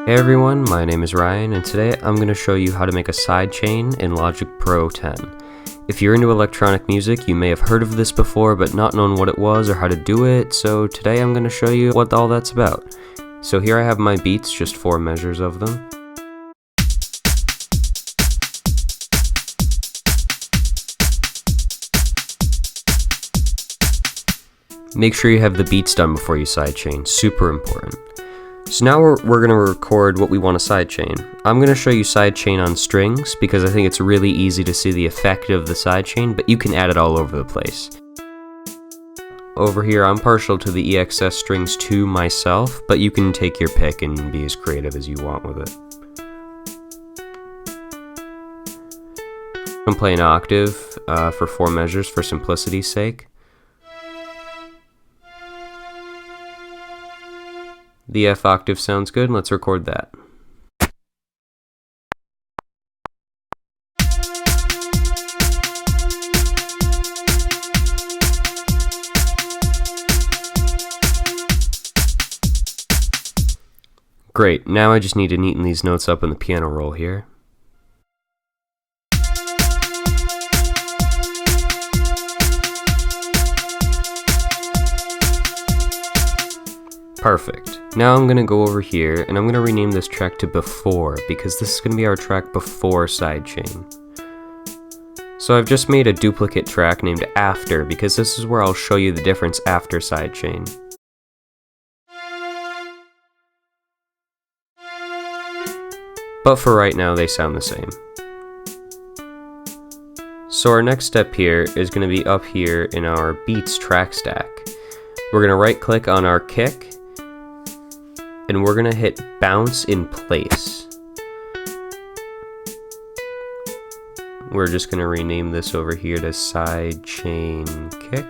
Hey everyone, my name is Ryan, and today I'm going to show you how to make a sidechain in Logic Pro 10. If you're into electronic music, you may have heard of this before but not known what it was or how to do it, so today I'm going to show you what all that's about. So here I have my beats, just 4 measures of them. Make sure you have the beats done before you sidechain, super important. So now we're going to record what we want to sidechain. I'm going to show you sidechain on strings because I think it's really easy to see the effect of the sidechain, but you can add it all over the place. Over here I'm partial to the EXS strings 2 myself, but you can take your pick and be as creative as you want with it. I'm playing octave for 4 measures for simplicity's sake. The F octave sounds good, let's record that. Great, now I just need to neaten these notes up in the piano roll here. Perfect. Now I'm going to go over here and I'm going to rename this track to Before because this is going to be our track before sidechain. So I've just made a duplicate track named After because this is where I'll show you the difference after sidechain. But for right now they sound the same. So our next step here is going to be up here in our beats track stack. We're going to right click on our kick and we're going to hit bounce in place. We're just going to rename this over here to sidechain kick.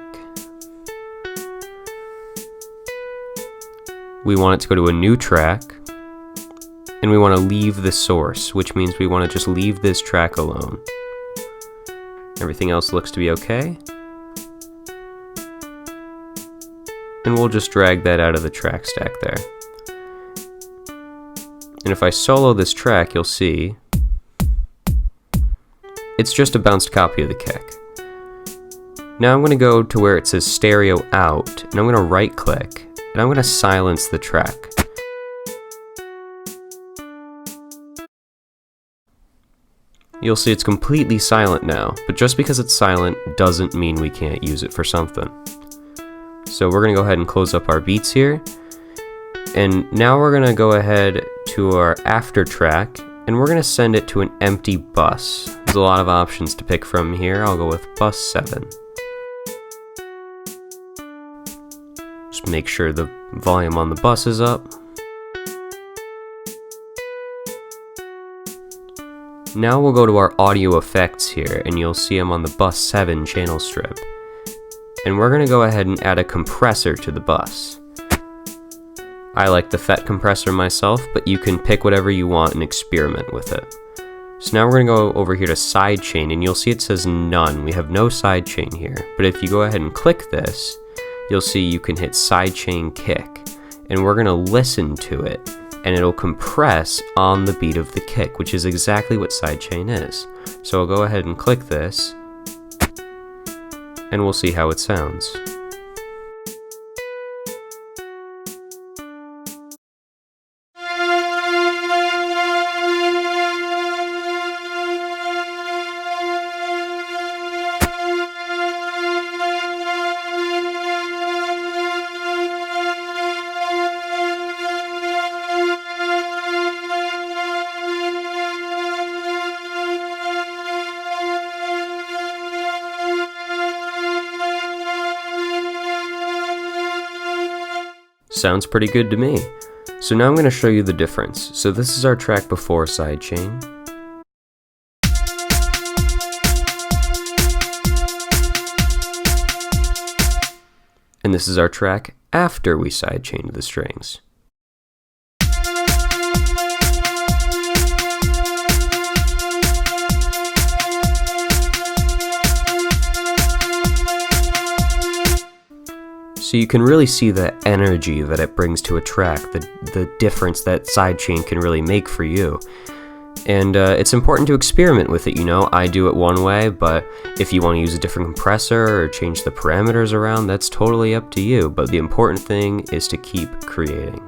We want it to go to a new track and we want to leave the source, which means we want to just leave this track alone. Everything else looks to be okay. And we'll just drag that out of the track stack there. And if I solo this track, you'll see it's just a bounced copy of the kick. Now I'm going to go to where it says stereo out, and I'm going to right click, and I'm going to silence the track. You'll see it's completely silent now, but just because it's silent doesn't mean we can't use it for something. So we're going to go ahead and close up our beats here. And now we're going to go ahead to our after track and we're going to send it to an empty bus. There's a lot of options to pick from here. I'll go with bus 7. Just make sure the volume on the bus is up. Now we'll go to our audio effects here and you'll see them on the bus 7 channel strip. And we're going to go ahead and add a compressor to the bus. I like the FET compressor myself, but you can pick whatever you want and experiment with it. So now we're going to go over here to sidechain, and you'll see it says none. We have no sidechain here. But if you go ahead and click this, you'll see you can hit sidechain kick. And we're going to listen to it, and it'll compress on the beat of the kick, which is exactly what sidechain is. So I'll go ahead and click this, and we'll see how it sounds. Sounds pretty good to me. So now I'm going to show you the difference. So this is our track before sidechain. And this is our track after we sidechained the strings. So you can really see the energy that it brings to a track, the difference that Sidechain can really make for you. And it's important to experiment with it, you know. I do it one way, but if you want to use a different compressor or change the parameters around, that's totally up to you. But the important thing is to keep creating.